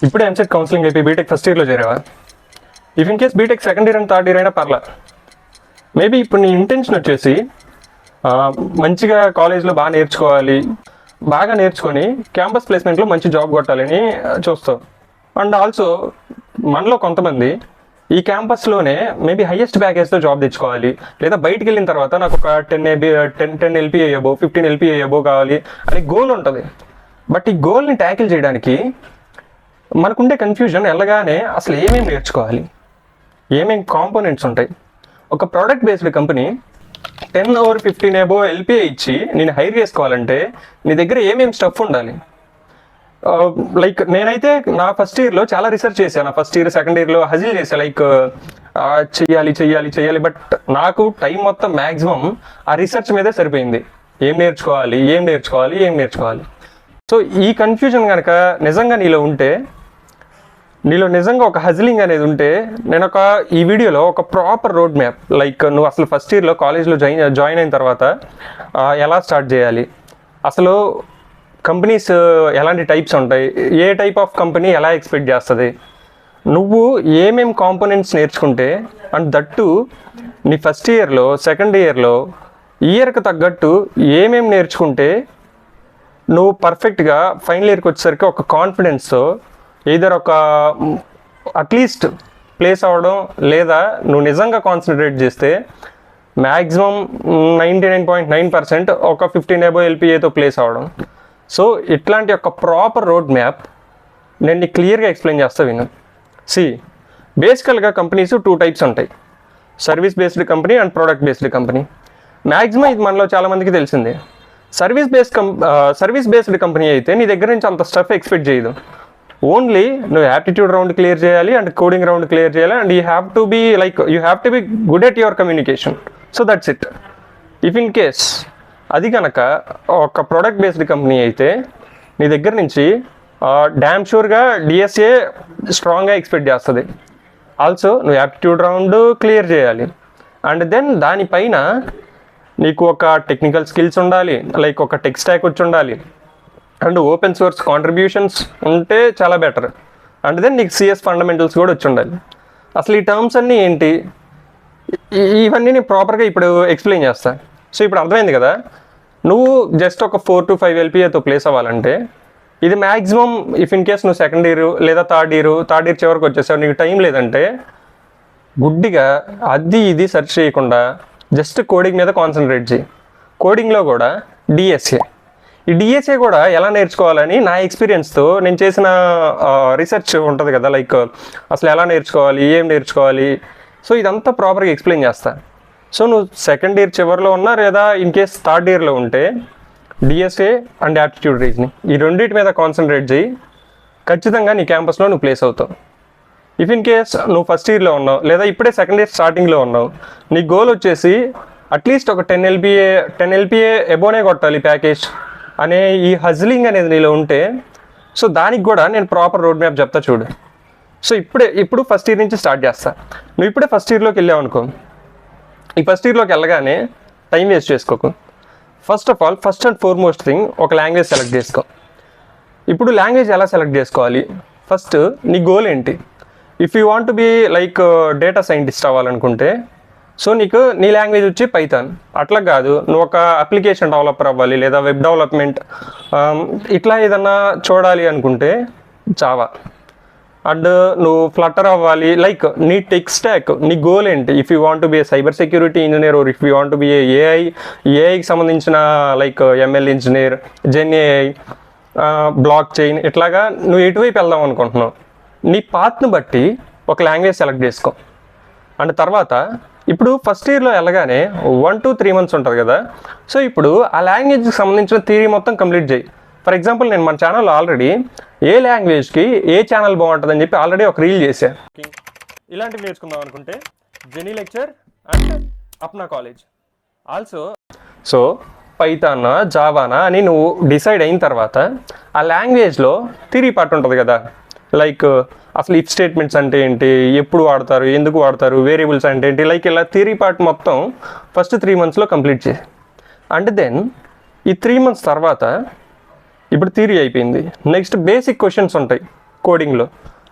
ఇప్పుడే EAMCET counselling అయిపోయి BTech first ఇయర్లో చేరావా? If in case BTech second year and third year అయినా పర్లా. మేబీ ఇప్పుడు నీ ఇంటెన్షన్ వచ్చేసి మంచిగా కాలేజ్లో బాగా నేర్చుకోవాలి, బాగా నేర్చుకొని క్యాంపస్ ప్లేస్మెంట్లో మంచి జాబ్ కొట్టాలని చూస్తావు. అండ్ ఆల్సో మనలో కొంతమంది ఈ క్యాంపస్లోనే మేబీ హైయెస్ట్ బ్యాగేజ్తో జాబ్ తెచ్చుకోవాలి, లేదా బయటికి వెళ్ళిన తర్వాత నాకు ఒక 10 LPA అబో 15 LPA అబో కావాలి అని గోల్ ఉంటుంది. బట్ ఈ గోల్ని ట్యాకిల్ చేయడానికి మనకుండే కన్ఫ్యూజన్ వెళ్ళగానే అసలు ఏమేమి నేర్చుకోవాలి, ఏమేమి కాంపోనెంట్స్ ఉంటాయి. ఒక product based company 10 or 15 above LPA ఇచ్చి నేను హైర్ చేసుకోవాలంటే నీ దగ్గర ఏమేమి స్టఫ్ ఉండాలి. లైక్ నేనైతే నా ఫస్ట్ ఇయర్లో చాలా రీసెర్చ్ చేశాను. నా ఫస్ట్ ఇయర్ సెకండ్ ఇయర్లో హజిల్ చేశాను, లైక్ చెయ్యాలి. బట్ నాకు టైం మొత్తం మ్యాక్సిమం ఆ రీసెర్చ్ మీదే సరిపోయింది. ఏం నేర్చుకోవాలి. సో ఈ కన్ఫ్యూజన్ కనుక నిజంగా నీలో నిజంగా ఒక హజిలింగ్ అనేది ఉంటే, నేను ఈ వీడియోలో ఒక ప్రాపర్ రోడ్ మ్యాప్, లైక్ నువ్వు అసలు ఫస్ట్ ఇయర్లో కాలేజ్లో జాయిన్ అయిన తర్వాత ఎలా స్టార్ట్ చేయాలి, అసలు కంపెనీస్ ఎలాంటి టైప్స్ ఉంటాయి, ఏ టైప్ ఆఫ్ కంపెనీ ఎలా ఎక్స్పెక్ట్ చేస్తుంది, నువ్వు ఏమేమి కాంపోనెంట్స్ నేర్చుకుంటే, అండ్ దట్టు నీ ఫస్ట్ ఇయర్లో సెకండ్ ఇయర్లో ఇయర్కి తగ్గట్టు ఏమేమి నేర్చుకుంటే నువ్వు పర్ఫెక్ట్గా ఫైనల్ ఇయర్కి వచ్చేసరికి ఒక కాన్ఫిడెన్స్తో either ఒక అట్లీస్ట్ ప్లేస్ అవ్వడం, లేదా నువ్వు నిజంగా కాన్సన్ట్రేట్ చేస్తే మ్యాక్సిమం 99.9% ఒక 15 అబో LPAతో ప్లేస్ అవ్వడం. సో ఇట్లాంటి ఒక ప్రాపర్ రోడ్ మ్యాప్ నేను నీకు క్లియర్గా ఎక్స్ప్లెయిన్ చేస్తా విను. బేసికల్గా కంపెనీస్ 2 టైప్స్ ఉంటాయి, service based company and product based company. Maximum ఇది మనలో చాలామందికి తెలిసిందే. సర్వీస్ బేస్డ్ కంపెనీ అయితే నీ దగ్గర నుంచి అంత స్టఫ్ ఎక్స్పెక్ట్ చేయదు. ఓన్లీ నువ్వు యాప్టిట్యూడ్ రౌండ్ క్లియర్ చేయాలి అండ్ కోడింగ్ రౌండ్ క్లియర్ చేయాలి, and you have to be good at your communication. So that's it. If in case అది కనుక ఒక ప్రోడక్ట్ బేస్డ్ కంపెనీ అయితే నీ దగ్గర నుంచి డ్యామ్ షూర్గా డిఎస్ఏ స్ట్రాంగ్గా ఎక్స్పెక్ట్ చేస్తుంది. ఆల్సో నువ్వు యాప్టిట్యూడ్ రౌండ్ క్లియర్ చేయాలి, అండ్ దెన్ దానిపైన నీకు ఒక టెక్నికల్ స్కిల్స్ ఉండాలి, లైక్ ఒక టెక్ స్టాక్ వచ్చి ఉండాలి, అండ్ ఓపెన్ సోర్స్ కాంట్రిబ్యూషన్స్ ఉంటే చాలా బెటర్, అండ్ దెన్ నీకు CS ఫండమెంటల్స్ కూడా వచ్చి ఉండాలి. అసలు ఈ టర్మ్స్ అన్నీ ఏంటి, ఇవన్నీ నేను ప్రాపర్గా ఇప్పుడు ఎక్స్ప్లెయిన్ చేస్తాను. సో ఇప్పుడు అర్థమైంది కదా, నువ్వు జస్ట్ ఒక 4 to 5 LPAతో ప్లేస్ అవ్వాలంటే ఇది మ్యాక్సిమం. ఇఫ్ ఇన్ కేస్ నువ్వు సెకండ్ ఇయర్ లేదా థర్డ్ ఇయర్ చివరికి వచ్చేసావు, నీకు టైం లేదంటే గుడ్డిగా ఇది సెర్చ్ చేయకుండా జస్ట్ కోడింగ్ మీద కాన్సన్ట్రేట్ చేయి. కోడింగ్లో కూడా డిఎస్ఏ, ఈ డిఎస్ఏ కూడా ఎలా నేర్చుకోవాలని నా ఎక్స్పీరియన్స్తో నేను చేసిన రీసెర్చ్ ఉంటుంది కదా, లైక్ అసలు ఎలా నేర్చుకోవాలి, ఏం నేర్చుకోవాలి. సో ఇదంతా ప్రాపర్గా ఎక్స్ప్లెయిన్ చేస్తాను. సో నువ్వు సెకండ్ ఇయర్ చివరిలో ఉన్నా, లేదా ఇన్ కేస్ థర్డ్ ఇయర్లో ఉంటే డిఎస్ఏ అండ్ యాప్టిట్యూడ్ రీజనింగ్ ఈ రెండింటి మీద కాన్సన్ట్రేట్ చేయి, ఖచ్చితంగా నీ క్యాంపస్లో నువ్వు ప్లేస్ అవుతావు. ఇఫ్ ఇన్ కేస్ నువ్వు ఫస్ట్ ఇయర్లో ఉన్నావు, లేదా ఇప్పుడే సెకండ్ ఇయర్ స్టార్టింగ్లో ఉన్నావు, నీ గోల్ వచ్చేసి అట్లీస్ట్ ఒక 10 LPA ఎబోనే కొట్టాలి ప్యాకేజ్ అనే ఈ హజిలింగ్ అనేది నీలో ఉంటే, సో దానికి కూడా నేను ప్రాపర్ రోడ్ మ్యాప్ చెప్తా చూడు. సో ఇప్పుడు ఫస్ట్ ఇయర్ నుంచి స్టార్ట్ చేస్తా. నువ్వు ఇప్పుడే ఫస్ట్ ఇయర్లోకి వెళ్ళావు అనుకో, ఈ ఫస్ట్ ఇయర్లోకి వెళ్ళగానే టైం వేస్ట్ చేసుకోకు. First of all, first and foremost thing, ఒక లాంగ్వేజ్ సెలెక్ట్ చేసుకో. ఇప్పుడు లాంగ్వేజ్ ఎలా సెలెక్ట్ చేసుకోవాలి, ఫస్ట్ నీ గోల్ ఏంటి. If you want to be like data scientist అవ్వాలనుకుంటే, సో నీకు నీ లాంగ్వేజ్ వచ్చి పైథాన్. అట్లా కాదు, నువ్వు ఒక అప్లికేషన్ డెవలపర్ అవ్వాలి, లేదా వెబ్ డెవలప్మెంట్ ఇట్లా ఏదన్నా చూడాలి అనుకుంటే జావా. అండ్ నువ్వు ఫ్లటర్ అవ్వాలి, లైక్ నీ టెక్ స్టాక్, నీ గోల్ ఏంటి. If you want be a cyber security engineer, or if you want be ఏఐకి సంబంధించిన like ML engineer, GenAI, block chain, ఇట్లాగా నువ్వు ఎటువైపు వెళ్దాం అనుకుంటున్నావు, నీ పాత్ను బట్టి ఒక లాంగ్వేజ్ సెలెక్ట్ చేసుకో. అండ్ తర్వాత ఇప్పుడు ఫస్ట్ ఇయర్లో వెళ్ళగానే 1 to 3 months ఉంటుంది కదా, సో ఇప్పుడు ఆ లాంగ్వేజ్కి సంబంధించిన థియరీ మొత్తం కంప్లీట్ చేయి. ఫర్ ఎగ్జాంపుల్ నేను మన ఛానల్లో ఆల్రెడీ ఏ లాంగ్వేజ్కి ఏ ఛానల్ బాగుంటుందని చెప్పి ఆల్రెడీ ఒక రీల్ చేశాను. ఇలాంటివి నేర్చుకుందాం అనుకుంటే Jenny lecture and Apna College. Also so పైథానా, జావానా అని నువ్వు డిసైడ్ అయిన తర్వాత ఆ లాంగ్వేజ్లో థియరీ పార్ట్ ఉంటుంది కదా, లైక్ అసలు ఇఫ్ స్టేట్మెంట్స్ అంటే ఏంటి, ఎప్పుడు వాడతారు, ఎందుకు వాడతారు, వేరియబుల్స్ అంటే ఏంటి, లైక్ ఇలా థియరీ పార్ట్ మొత్తం ఫస్ట్ 3 monthsలో కంప్లీట్ చేయి. అండ్ దెన్ ఈ 3 months తర్వాత ఇప్పుడు థియరీ అయిపోయింది, నెక్స్ట్ బేసిక్ క్వశ్చన్స్ ఉంటాయి. కోడింగ్లో,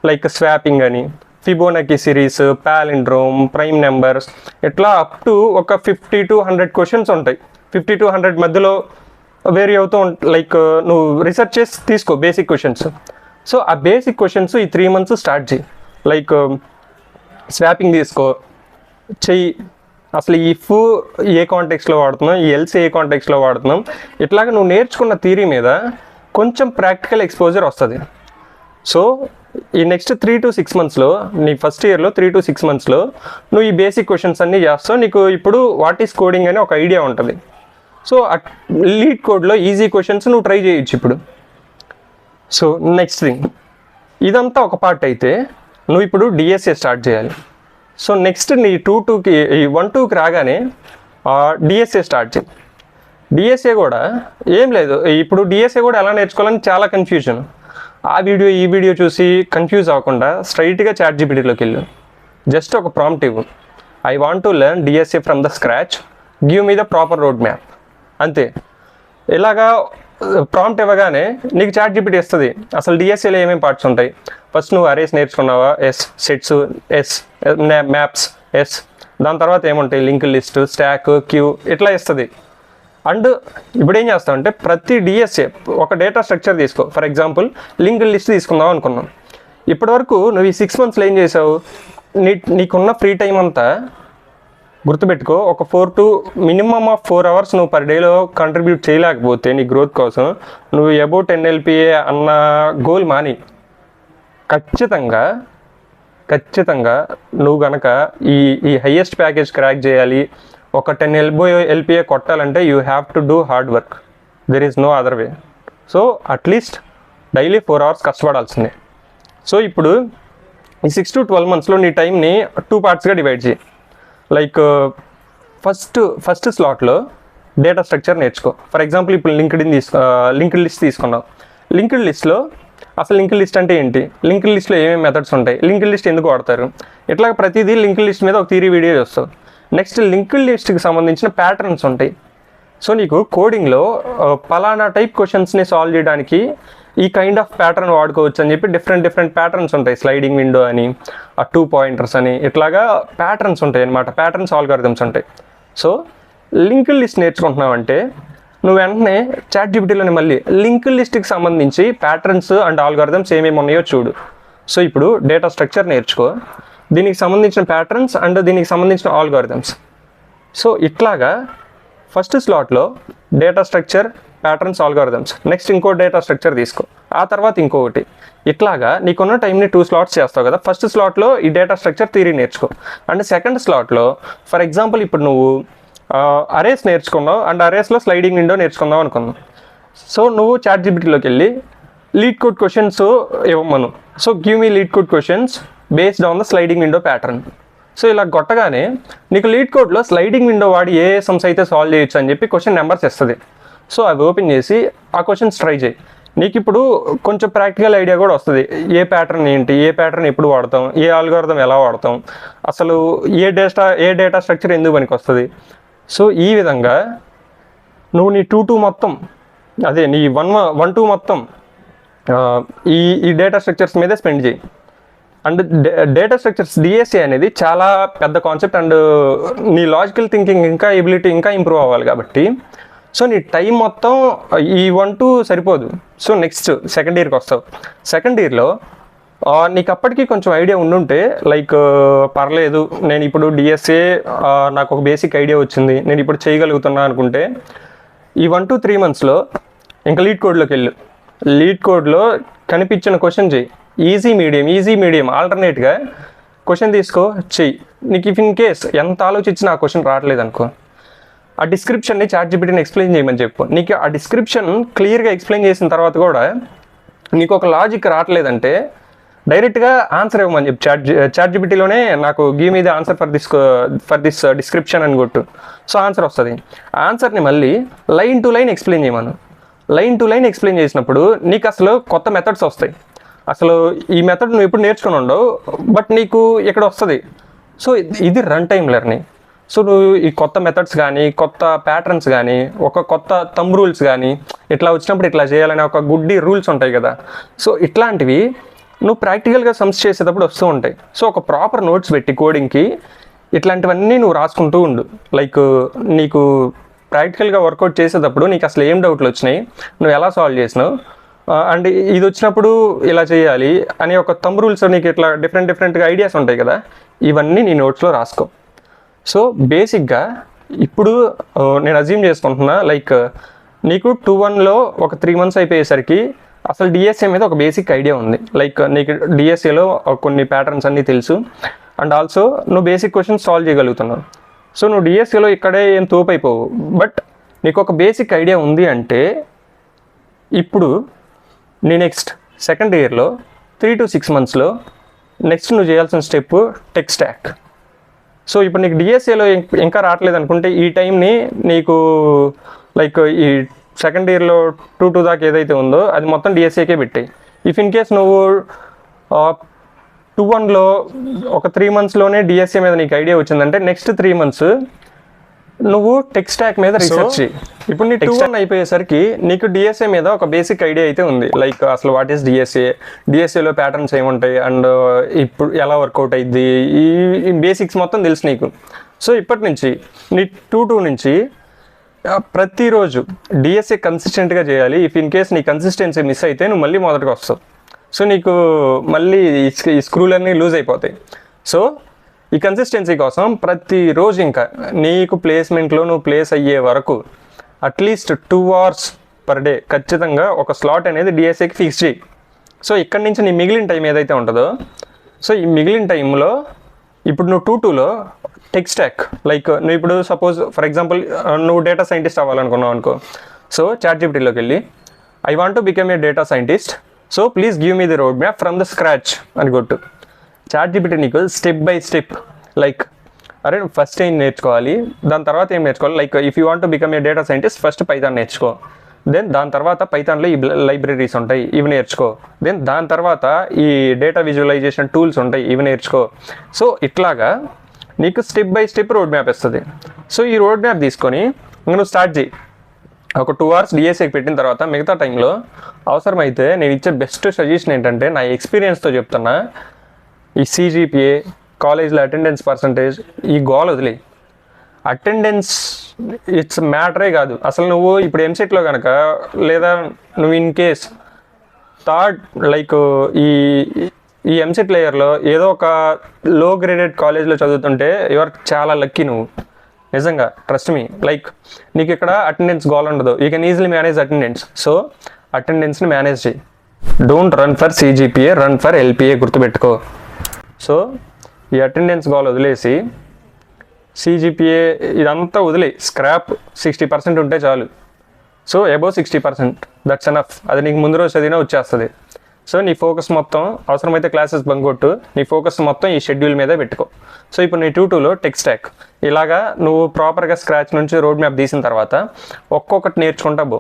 లైక్ స్వాపింగ్ అని, ఫిబోనకీ సిరీస్, పాలిండ్రోమ్, ప్రైమ్ నెంబర్స్, ఇట్లా అప్ టు ఒక 50 to 100 క్వశ్చన్స్ ఉంటాయి. 50 to 100 మధ్యలో వేరీ అవుతూ లైక్ నువ్వు రీసెర్చ్ చేసి తీసుకో బేసిక్ క్వశ్చన్స్. సో ఆ బేసిక్ క్వశ్చన్స్ ఈ 3 months స్టార్ట్ చేయి. లైక్ స్వాపింగ్ తీసుకో, చెయ్యి. అసలు ఈ ఇఫ్ ఏ కాంటెక్స్లో వాడుతున్నాం, ఈ ఎల్స్ ఏ కాంటెక్స్లో వాడుతున్నాం, ఇట్లాగా నువ్వు నేర్చుకున్న థియరీ మీద కొంచెం ప్రాక్టికల్ ఎక్స్పోజర్ వస్తుంది. సో ఈ నెక్స్ట్ 3 to 6 monthsలో, నీ ఫస్ట్ ఇయర్లో 3 to 6 monthsలో నువ్వు ఈ బేసిక్ క్వశ్చన్స్ అన్నీ చేస్తావు. నీకు ఇప్పుడు వాట్ ఈస్ కోడింగ్ అని ఒక ఐడియా ఉంటుంది. సో లీడ్ కోడ్లో ఈజీ క్వశ్చన్స్ నువ్వు ట్రై చేయొచ్చు ఇప్పుడు. సో నెక్స్ట్ థింగ్, ఇదంతా ఒక పార్ట్ అయితే నువ్వు ఇప్పుడు డిఎస్ఏ స్టార్ట్ చేయాలి. సో నెక్స్ట్ నీ 2-2కి 1-2కి రాగానే డిఎస్ఏ స్టార్ట్ చేయి. డిఎస్ఏ కూడా ఏం లేదు, ఇప్పుడు డిఎస్ఏ కూడా ఎలా నేర్చుకోవాలని చాలా కన్ఫ్యూజన్. ఆ వీడియో ఈ వీడియో చూసి కన్ఫ్యూజ్ అవ్వకుండా స్ట్రైట్గా ChatGPTలోకి వెళ్ళు. జస్ట్ ఒక ప్రాంప్ట్ ఇవ్వు, I want to learn DSA from the scratch, give me the proper road map. అంతే. ఇలాగా ప్రాంప్ట్ ఇవ్వగానే నీకు ChatGPT ఇస్తుంది అసలు డిఎస్ఏలో ఏమేమి పార్ట్స్ ఉంటాయి. ఫస్ట్ నువ్వు అరేస్ నేర్చుకున్నావా, yes. Sets, yes. Maps, yes. దాని తర్వాత ఏముంటాయి, లింక్ లిస్ట్, స్టాక్, క్యూ, ఇట్లా ఇస్తుంది. అండ్ ఇప్పుడు ఏం చేస్తామంటే ప్రతి డిఎస్ఏ ఒక డేటా స్ట్రక్చర్ తీసుకో. ఫర్ ఎగ్జాంపుల్ లింక్ లిస్ట్ తీసుకుందాం అనుకున్నాం. ఇప్పటివరకు నువ్వు ఈ 6 monthsలో ఏం చేసావు, నీకున్న ఫ్రీ టైం అంతా గుర్తుపెట్టుకో, ఒక 4 to minimum of 4 hours నువ్వు పర్ డేలో కంట్రిబ్యూట్ చేయలేకపోతే నీ గ్రోత్ కోసం నువ్వు అబౌట్ 10 LPA అన్న గోల్ మాని. ఖచ్చితంగా నువ్వు కనుక ఈ హైయెస్ట్ ప్యాకేజ్ క్రాక్ చేయాలి, ఒక 10 LPA కొట్టాలంటే you have to do hard work. There is no other way. So at least daily 4 hours కష్టపడాల్సిందే. సో ఇప్పుడు ఈ 6 to 12 monthsలో నీ టైంని 2 partsగా డివైడ్ చేయి. లైక్ ఫస్ట్ స్లాట్లో డేటా స్ట్రక్చర్ నేర్చుకో. ఫర్ ఎగ్జాంపుల్ ఇప్పుడు లింక్డ్ లిస్ట్ తీసుకున్నావు. లింక్డ్ లిస్ట్లో అసలు లింక్డ్ లిస్ట్ అంటే ఏంటి, లింక్డ్ లిస్ట్లో ఏమేమి మెథడ్స్ ఉంటాయి, లింక్డ్ లిస్ట్ ఎందుకు వాడతారు, ఇట్లా ప్రతిదీ లింక్డ్ లిస్ట్ మీద ఒక థియరీ వీడియో చూస్తావు. నెక్స్ట్ లింక్డ్ లిస్ట్కి సంబంధించిన ప్యాటర్న్స్ ఉంటాయి. సో నీకు కోడింగ్లో పలానా టైప్ క్వశ్చన్స్ని సాల్వ్ చేయడానికి ఈ కైండ్ ఆఫ్ ప్యాటర్న్ వాడుకోవచ్చు అని చెప్పి డిఫరెంట్ ప్యాటర్న్స్ ఉంటాయి. స్లైడింగ్ విండో అని, 2 pointers అని, ఇట్లాగా ప్యాటర్న్స్ ఉంటాయి అన్నమాట. ప్యాటర్న్స్ ఆల్గారిథమ్స్ ఉంటాయి. సో లింక్డ్ లిస్ట్ నేర్చుకుంటున్నావంటే నువ్వు వెంటనే ChatGPTలోనే మళ్ళీ లింక్డ్ లిస్ట్కి సంబంధించి ప్యాటర్న్స్ అండ్ ఆల్గారిథమ్స్ ఏమేమి ఉన్నాయో చూడు. సో ఇప్పుడు డేటా స్ట్రక్చర్ నేర్చుకో, దీనికి సంబంధించిన ప్యాటర్న్స్ అండ్ దీనికి సంబంధించిన ఆల్గారిథమ్స్. సో ఇట్లాగా ఫస్ట్ స్లాట్లో data structure, patterns, algorithms, next ఇంకో డేటా స్ట్రక్చర్ తీసుకో, ఆ తర్వాత ఇంకొకటి. ఇట్లాగా నీకున్న టైంని 2 slots చేస్తావు కదా. ఫస్ట్ స్లాట్లో ఈ డేటా స్ట్రక్చర్ థియరీ నేర్చుకో. అండ్ సెకండ్ స్లాట్లో ఫర్ ఎగ్జాంపుల్ ఇప్పుడు నువ్వు అరేస్ నేర్చుకున్నావు అండ్ అరేస్లో స్లైడింగ్ విండో నేర్చుకుందాం అనుకున్నావు. సో నువ్వు ChatGPTలోకి వెళ్ళి లీడ్ కోడ్ క్వశ్చన్స్ ఇవ్వమను. So give me LeetCode questions based on the sliding window pattern. So ఇలా కొట్టగానే నీకు లీడ్ కోడ్లో స్లైడింగ్ విండో వాడి ఏ సమ్స్ అయితే సాల్వ్ చేయొచ్చు అని చెప్పి క్వశ్చన్ నెంబర్స్ ఇస్తుంది. సో అవి ఓపెన్ చేసి ఆ క్వశ్చన్స్ ట్రై చేయి. నీకు ఇప్పుడు కొంచెం ప్రాక్టికల్ ఐడియా కూడా వస్తుంది. ఏ ప్యాటర్న్ ఏంటి, ఏ ప్యాటర్న్ ఎప్పుడు వాడతాం, ఏ ఆల్గారిథం ఎలా వాడతాం, అసలు ఏ డేటా స్ట్రక్చర్ ఎందుకు పనికి వస్తుంది. సో ఈ విధంగా నువ్వు నీ 2-2 మొత్తం, అదే నీ 1-2 మొత్తం ఈ డేటా స్ట్రక్చర్స్ మీదే స్పెండ్ చేయి. అండ్ డేటా స్ట్రక్చర్స్ డిఎస్ఏ అనేది చాలా పెద్ద కాన్సెప్ట్ అండ్ నీ లాజికల్ థింకింగ్ ఇంకా ఎబిలిటీ ఇంకా ఇంప్రూవ్ అవ్వాలి కాబట్టి సో నీ టైం మొత్తం ఈ 1-2 సరిపోదు. సో నెక్స్ట్ సెకండ్ ఇయర్కి వస్తావు. సెకండ్ ఇయర్లో నీకు అప్పటికి కొంచెం ఐడియా ఉండుంటే లైక్ పర్లేదు నేను ఇప్పుడు డిఎస్ఏ నాకు ఒక బేసిక్ ఐడియా వచ్చింది, నేను ఇప్పుడు చేయగలుగుతున్నా అనుకుంటే ఈ 1-3 monthsలో ఇంకా లీడ్ కోడ్లోకి వెళ్ళు. లీడ్ కోడ్లో కనిపించిన క్వశ్చన్ చెయ్యి. ఈజీ మీడియం ఆల్టర్నేట్గా క్వశ్చన్ తీసుకో, చెయ్యి. నీకు ఇఫ్ ఇన్ కేస్ ఎంత ఆలోచించినా ఆ క్వశ్చన్ రావట్లేదు అనుకో, ఆ డిస్క్రిప్షన్ని ChatGPTని ఎక్స్ప్లెయిన్ చేయమని చెప్పు. నీకు ఆ డిస్క్రిప్షన్ క్లియర్గా ఎక్స్ప్లెయిన్ చేసిన తర్వాత కూడా నీకు ఒక లాజిక్ రావట్లేదంటే డైరెక్ట్గా ఆన్సర్ ఇవ్వమని చెప్పు. ChatGPTలోనే నాకు give me the answer for this description అని కొట్టు. సో ఆన్సర్ వస్తుంది. ఆన్సర్ని మళ్ళీ లైన్ టు లైన్ ఎక్స్ప్లెయిన్ చేయమను. లైన్ టు లైన్ ఎక్స్ప్లెయిన్ చేసినప్పుడు నీకు అసలు కొత్త మెథడ్స్ వస్తాయి. అసలు ఈ మెథడ్ నువ్వు ఎప్పుడు నేర్చుకుని ఉండవు, బట్ నీకు ఇక్కడ వస్తుంది. సో ఇది రన్ టైం లెర్నింగ్. సో నువ్వు ఈ కొత్త మెథడ్స్ కానీ, కొత్త ప్యాటర్న్స్ కానీ, ఒక కొత్త థంబ్ రూల్స్ కానీ ఇట్లా వచ్చినప్పుడు ఇట్లా చేయాలని ఒక గుడ్డి రూల్స్ ఉంటాయి కదా. సో ఇట్లాంటివి నువ్వు ప్రాక్టికల్గా సమ్స్ చేసేటప్పుడు వస్తూ ఉంటాయి. సో ఒక ప్రాపర్ నోట్స్ పెట్టి కోడింగ్కి ఇట్లాంటివన్నీ నువ్వు రాసుకుంటూ ఉండు. లైక్ నీకు ప్రాక్టికల్గా వర్కౌట్ చేసేటప్పుడు నీకు అసలు ఏం డౌట్లు వచ్చినాయి, నువ్వు ఎలా సాల్వ్ చేసినావు, అండ్ ఇది వచ్చినప్పుడు ఇలా చేయాలి అని ఒక థంబ్ రూల్స్ నీకు ఇట్లా డిఫరెంట్గా ఐడియాస్ ఉంటాయి కదా, ఇవన్నీ నీ నోట్స్లో రాసుకో. సో బేసిక్గా ఇప్పుడు నేను అజ్యూమ్ చేసుకుంటున్నా లైక్ నీకు 2-1లో ఒక 3 months అయిపోయేసరికి అసలు డిఎస్ఏ మీద ఒక బేసిక్ ఐడియా ఉంది. లైక్ నీకు డిఎస్ఏలో కొన్ని ప్యాటర్న్స్ అన్నీ తెలుసు, అండ్ ఆల్సో నువ్వు బేసిక్ క్వశ్చన్స్ సాల్వ్ చేయగలుగుతున్నావు. సో నువ్వు డిఎస్ఏలో ఇక్కడే ఏం తోపైపోవు, బట్ నీకు ఒక బేసిక్ ఐడియా ఉంది అంటే ఇప్పుడు నీ నెక్స్ట్ సెకండ్ ఇయర్లో 3 to 6 monthsలో నెక్స్ట్ నువ్వు చేయాల్సిన స్టెప్ టెక్ స్టాక్. సో ఇప్పుడు నీకు డిఎస్ఏలో ఇంకా రావట్లేదు అనుకుంటే ఈ టైంని నీకు లైక్ ఈ సెకండ్ ఇయర్లో 2 దాకా ఏదైతే ఉందో అది మొత్తం డిఎస్ఏకే పెట్టాయి. ఇఫ్ ఇన్ కేస్ నువ్వు 2-1లో ఒక 3 monthsలోనే డిఎస్ఏ మీద నీకు ఐడియా వచ్చిందంటే నెక్స్ట్ 3 months నువ్వు టెక్ స్టాక్ మీద రీసెర్చ్ చేయి. ఇప్పుడు నీ 2-1 అయిపోయేసరికి నీకు డిఎస్ఏ మీద ఒక బేసిక్ ఐడియా అయితే ఉంది. లైక్ అసలు వాట్ ఈస్ డిఎస్ఏలో ప్యాటర్న్స్ ఏముంటాయి అండ్ ఇప్పుడు ఎలా వర్కౌట్ అయ్యిద్ది, ఈ బేసిక్స్ మొత్తం తెలుసు నీకు. సో ఇప్పటి నుంచి నీ 2-2 నుంచి ప్రతిరోజు డిఎస్ఏ కన్సిస్టెంట్గా చేయాలి. ఇఫ్ ఇన్ కేస్ నీ కన్సిస్టెన్సీ మిస్ అయితే నువ్వు మళ్ళీ మొదటికి వస్తావు. సో నీకు మళ్ళీ ఈ స్క్రూలన్నీ లూజ్ అయిపోతాయి. సో ఈ కన్సిస్టెన్సీ కోసం ప్రతిరోజు ఇంకా నీకు ప్లేస్మెంట్లో నువ్వు ప్లేస్ అయ్యే వరకు అట్లీస్ట్ 2 hours per day ఖచ్చితంగా ఒక స్లాట్ అనేది డిఎస్ఏకి ఫిక్స్ చేయి. సో ఇక్కడి నుంచి నీ మిగిలిన టైం ఏదైతే ఉంటుందో, సో ఈ మిగిలిన టైంలో ఇప్పుడు నువ్వు 2-2లో టెక్ స్టాక్ లైక్ నువ్వు ఇప్పుడు సపోజ్ ఫర్ ఎగ్జాంపుల్ నువ్వు డేటా సైంటిస్ట్ అవ్వాలనుకున్నావు అనుకో. సో చాట్‌జిపిటిలోకి వెళ్ళి I want to become a data scientist, so please give me the road map from the scratch అని కొట్టు. చాట్‌జిపిటి నీకు స్టెప్ బై స్టెప్ లైక్ అరే first ఏం నేర్చుకోవాలి, దాని తర్వాత ఏం నేర్చుకోవాలి. Like if you want to become a data scientist first Python నేర్చుకో, దెన్ దాని తర్వాత పైథాన్లో ఈ లైబ్రరీస్ ఉంటాయి ఇవి నేర్చుకో, దెన్ దాని తర్వాత ఈ డేటా విజువలైజేషన్ టూల్స్ ఉంటాయి ఇవి నేర్చుకో. సో ఇట్లాగా నీకు step by step road map ఇస్తుంది. సో ఈ రోడ్ మ్యాప్ తీసుకొని నువ్వు స్టార్ట్ చేయి. ఒక 2 hours డిఎస్ఏకి పెట్టిన తర్వాత మిగతా టైంలో అవసరమైతే నేను ఇచ్చే బెస్ట్ సజెషన్ ఏంటంటే నా ఎక్స్పీరియన్స్తో చెప్తున్నా, ఈ సిజిపిఏ కాలేజ్లో అటెండెన్స్ పర్సంటేజ్ ఈ గోల్ వదిలే. అటెండెన్స్ ఇట్స్ మ్యాటరే కాదు అసలు. నువ్వు ఇప్పుడు ఎంసెట్లో కనుక లేదా నువ్వు ఇన్ కేస్ థర్డ్ లైక్ ఈ ఎంసెట్ లేయర్లో ఏదో ఒక లో గ్రేడెడ్ కాలేజ్లో చదువుతుంటే యువర్ చాలా లక్కీ నువ్వు, నిజంగా ట్రస్ట్ మీ. లైక్ నీకు ఇక్కడ అటెండెన్స్ గోల్ ఉండదు, you can easily manage attendance. So అటెండెన్స్ని మేనేజ్ చేయి. Don't run for CGPA, run for LPA గుర్తుపెట్టుకో. సో ఈ అటెండెన్స్ గోల్ వదిలేసి సిజిపిఏ ఇదంతా వదిలే, స్క్రాప్ 60% ఉంటే చాలు. So above 60% that's enough. అది నీకు ముందు రోజు చదివినా వచ్చేస్తుంది. సో నీ ఫోకస్ మొత్తం అవసరమైతే క్లాసెస్ బంక్ కొట్టు, నీ ఫోకస్ మొత్తం ఈ షెడ్యూల్ మీదే పెట్టుకో. సో ఇప్పుడు నీ 2-2లో టెక్ స్టాక్ ఇలాగా నువ్వు ప్రాపర్గా స్క్రాచ్ నుంచి రోడ్ మ్యాప్ తీసిన తర్వాత ఒక్కొక్కటి నేర్చుకుంటా పో.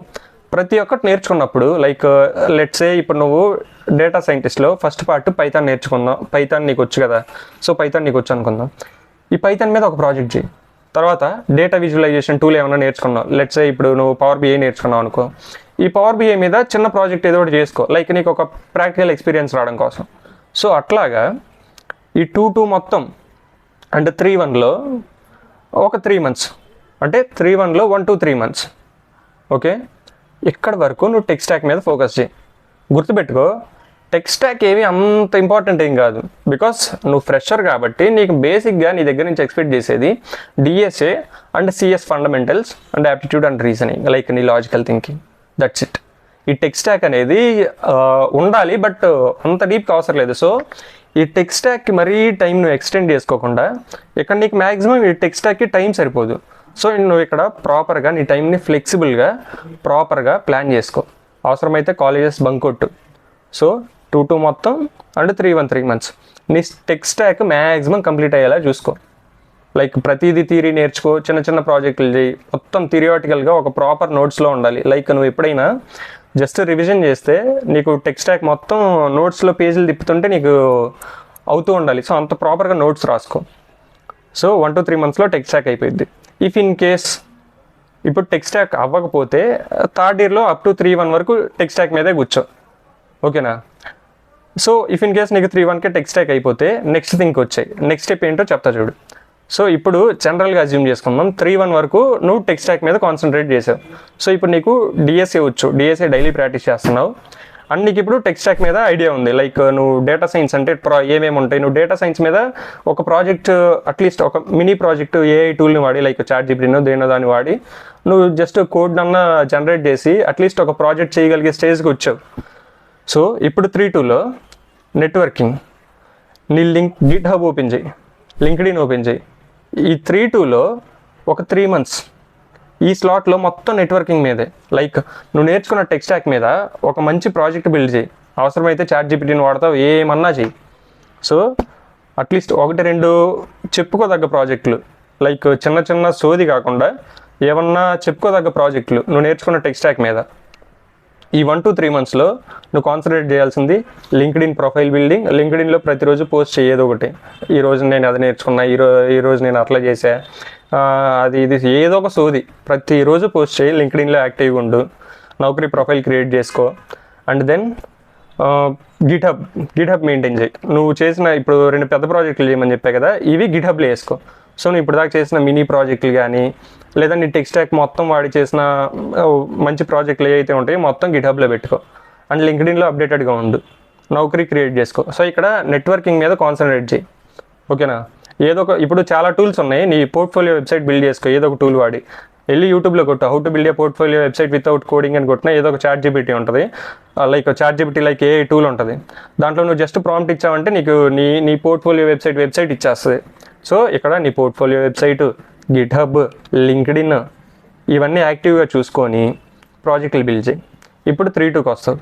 ప్రతి ఒక్కటి నేర్చుకున్నప్పుడు లైక్ లెట్సే ఇప్పుడు నువ్వు డేటా సైంటిస్ట్లో ఫస్ట్ పార్ట్ పైథాన్ నేర్చుకుందాం. పైథాన్ నీకు వచ్చు కదా, సో పైథాన్ నీకు వచ్చు అనుకుందాం. ఈ పైథాన్ మీద ఒక ప్రాజెక్ట్ చేయి. తర్వాత డేటా విజువలైజేషన్ టూల్ ఏమైనా నేర్చుకున్నావు, లెట్సే ఇప్పుడు నువ్వు పవర్ బిఐ నేర్చుకున్నావు అనుకో. ఈ పవర్ బిఐ మీద చిన్న ప్రాజెక్ట్ ఏదో ఒకటి చేసుకో, లైక్ నీకు ఒక ప్రాక్టికల్ ఎక్స్పీరియన్స్ రావడం కోసం. సో అట్లాగా ఈ 2-2 మొత్తం అంటే 3-1లో ఒక 3 months అంటే 3-1లో 1 to 3 months ఓకే. ఇక్కడి వరకు నువ్వు టెక్ స్టాక్ మీద ఫోకస్ చేయి. గుర్తుపెట్టుకో, టెక్ స్టాక్ ఏవి అంత ఇంపార్టెంట్ ఏం కాదు, బికాస్ నువ్వు ఫ్రెషర్ కాబట్టి నీకు బేసిక్గా నీ దగ్గర నుంచి ఎక్స్పెక్ట్ చేసేది DSA and CS fundamentals and aptitude and reasoning, like నీ లాజికల్ థింకింగ్, దట్స్ ఇట్. ఈ టెక్ స్టాక్ అనేది ఉండాలి, బట్ అంత డీప్గా అవసరం లేదు. సో ఈ టెక్ స్టాక్కి మరీ టైం నువ్వు ఎక్స్టెండ్ చేసుకోకుండా ఇక్కడ నీకు మ్యాక్సిమం ఈ టెక్ స్టాక్కి టైం సరిపోదు. సో నువ్వు ఇక్కడ ప్రాపర్గా నీ టైంని ఫ్లెక్సిబుల్గా ప్రాపర్గా ప్లాన్ చేసుకో. అవసరమైతే కాలేజెస్ బంక్ కొట్టు. సో 2-2 మొత్తం అండ్ 3-1 3 months నీ టెక్ స్టాక్ మ్యాక్సిమం కంప్లీట్ అయ్యేలా చూసుకో. లైక్ ప్రతిదీ థియరీ నేర్చుకో, చిన్న చిన్న ప్రాజెక్టులు చేయి, మొత్తం థిరియాటికల్గా ఒక ప్రాపర్ నోట్స్లో ఉండాలి. లైక్ నువ్వు ఎప్పుడైనా జస్ట్ రివిజన్ చేస్తే నీకు టెక్ స్టాక్ మొత్తం నోట్స్లో పేజీలు తిప్పుతుంటే నీకు అవుతూ ఉండాలి. సో అంత ప్రాపర్గా నోట్స్ రాసుకో. సో 1 to 3 monthsలో టెక్ స్టాక్ అయిపోయింది. ఇఫ్ ఇన్ కేస్ ఇప్పుడు టెక్ స్టాక్ అవ్వకపోతే థర్డ్ ఇయర్లో అప్ టు 3-1 వరకు టెక్ స్టాక్ మీదే కూర్చో, ఓకేనా. సో ఇఫ్ ఇన్ కేస్ నీకు 3-1కే టెక్ స్టాక్ అయిపోతే నెక్స్ట్ థింక్ వచ్చాయి. నెక్స్ట్ స్టెప్ ఏంటో చెప్తా చూడు. సో ఇప్పుడు జనరల్గా అజ్యూమ్ చేసుకుందాం 3-1 వరకు నువ్వు టెక్ స్టాక్ మీద కాన్సన్ట్రేట్ చేసావు. సో ఇప్పుడు నీకు డిఎస్ఏ వచ్చు, డిఎస్ఏ డైలీ ప్రాక్టీస్ చేస్తున్నావు అండ్ నీకు ఇప్పుడు టెక్ స్టాక్ మీద ఐడియా ఉంది. లైక్ నువ్వు డేటా సైన్స్ అంటే ఏమేమి ఉంటాయి, నువ్వు డేటా సైన్స్ మీద ఒక ప్రాజెక్ట్ అట్లీస్ట్ ఒక మినీ ప్రాజెక్ట్ ఏఐ టూల్ని వాడి లైక్ ChatGPTనో దేనో దాన్ని వాడి నువ్వు జస్ట్ కోడ్ అన్న జనరేట్ చేసి అట్లీస్ట్ ఒక ప్రాజెక్ట్ చేయగలిగే స్టేజ్కి వచ్చావు. సో ఇప్పుడు 3-2లో నెట్వర్కింగ్, నీ గిట్హబ్ ఓపెన్ చేయి, లింక్డ్ఇన్ ఓపెన్ చేయి. ఈ 3-2లో ఒక 3 months ఈ స్లాట్లో మొత్తం నెట్వర్కింగ్ మీదే. లైక్ నువ్వు నేర్చుకున్న టెక్ స్టాక్ మీద ఒక మంచి ప్రాజెక్ట్ బిల్డ్ చేయి. అవసరమైతే ChatGPTని వాడతావు, ఏమన్నా చెయ్యి. సో అట్లీస్ట్ 1-2 చెప్పుకోదగ్గ ప్రాజెక్టులు, లైక్ చిన్న చిన్న సోది కాకుండా ఏమన్నా చెప్పుకోదగ్గ ప్రాజెక్టులు నువ్వు నేర్చుకున్న టెక్ స్టాక్ మీద. ఈ 1-3 monthsలో నువ్వు కాన్సన్ట్రేట్ చేయాల్సింది లింక్డ్ఇన్ ప్రొఫైల్ బిల్డింగ్. లింక్డ్ఇన్లో ప్రతిరోజు పోస్ట్ చేయదు ఒకటి, ఈరోజు నేను అది నేర్చుకున్నా, ఈరోజు నేను అట్లా చేసా, అది ఇది ఏదో ఒక సోది ప్రతిరోజు పోస్ట్ చేయి. లింక్డ్ఇన్లో యాక్టివ్గా ఉండు, నౌకరీ ప్రొఫైల్ క్రియేట్ చేసుకో అండ్ దెన్ గిట్హబ్ మెయింటైన్ చేయి. నువ్వు చేసిన ఇప్పుడు 2 పెద్ద ప్రాజెక్టులు చేయమని చెప్పా కదా, ఇవి గిట్హబ్లో వేసుకో. సో నువ్వు ఇప్పుడు దాకా చేసిన మినీ ప్రాజెక్టులు కానీ లేదా నీ టెక్ స్టాక్ మొత్తం వాడి చేసిన మంచి ప్రాజెక్టులు ఏవైతే ఉంటాయో మొత్తం గిట్హబ్లో పెట్టుకో అండ్ లింక్డ్ఇన్లో అప్డేటెడ్గా ఉండు, నౌకరీ క్రియేట్ చేసుకో. సో ఇక్కడ నెట్వర్కింగ్ మీద కాన్సన్ట్రేట్ చేయి. ఓకేనా? ఏదో ఒక ఇప్పుడు చాలా టూల్స్ ఉన్నాయి, నీ పోర్ట్ఫోలియో వెబ్సైట్ బిల్డ్ చేసుకో ఏదో ఒక టూల్ వాడి. వెళ్ళి యూట్యూబ్లో కొట్టు how to build a portfolio website without coding అని కొట్టినా ఏదో ఒక ChatGPT ఉంటుంది, లైక్ ChatGPT లైక్ ఏ టూల్ ఉంటుంది. దాంట్లో నువ్వు జస్ట్ ప్రాంప్ట్ ఇచ్చావంటే నీకు నీ పోర్ట్ఫోలియో వెబ్సైట్ ఇచ్చేస్తుంది. సో ఇక్కడ నీ పోర్ట్ఫోలియో వెబ్సైట్, గిట్హబ్, లింక్డ్ఇన్ ఇవన్నీ యాక్టివ్గా చూసుకొని ప్రాజెక్టులు బిల్డ్ చేయి. ఇప్పుడు 3-2కి వస్తుంది.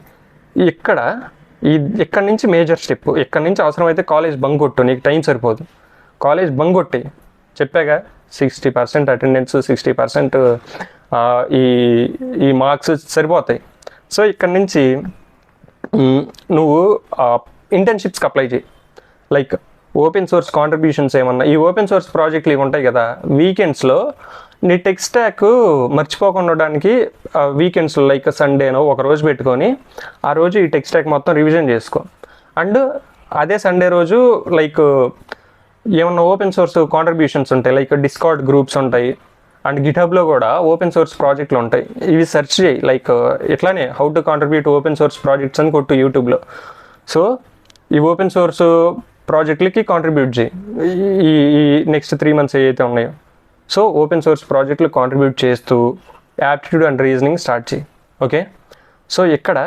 ఇక్కడ నుంచి మేజర్ స్టెప్, ఇక్కడ నుంచి అవసరమైతే కాలేజ్ బంక్ కొట్టు, నీకు టైం సరిపోదు. కాలేజ్ బంక్ కొట్టి చెప్పాగా 60% అటెండెన్స్, 60% ఈ మార్క్స్ సరిపోతాయి. సో ఇక్కడ నుంచి నువ్వు ఇంటర్న్షిప్స్కి అప్లై చేయి. లైక్ ఓపెన్ సోర్స్ కాంట్రిబ్యూషన్స్ ఏమన్నా, ఈ ఓపెన్ సోర్స్ ప్రాజెక్టులు ఇవి ఉంటాయి కదా, వీకెండ్స్లో నీ టెక్ స్టాక్ మర్చిపోకుండా ఉండడానికి వీకెండ్స్లో లైక్ సండేనో ఒక రోజు పెట్టుకొని ఆ రోజు ఈ టెక్ స్టాక్ మొత్తం రివిజన్ చేసుకో. అండ్ అదే సండే రోజు లైక్ ఏమన్నా ఓపెన్ సోర్స్ కాంట్రిబ్యూషన్స్ ఉంటాయి, లైక్ డిస్కార్డ్ గ్రూప్స్ ఉంటాయి అండ్ గిట్హబ్లో కూడా ఓపెన్ సోర్స్ ప్రాజెక్టులు ఉంటాయి, ఇవి సెర్చ్ చేయి. లైక్ ఇట్లానే how to contribute open source projects అని కొట్టు యూట్యూబ్లో. సో ఈ ఓపెన్ సోర్స్ ప్రాజెక్టులకి కాంట్రిబ్యూట్ చేయి ఈ నెక్స్ట్ 3 months ఏవైతే ఉన్నాయో. సో ఓపెన్ సోర్స్ ప్రాజెక్టులు కాంట్రిబ్యూట్ చేస్తూ యాప్టిట్యూడ్ అండ్ రీజనింగ్ స్టార్ట్ చేయి. ఓకే? సో ఇక్కడ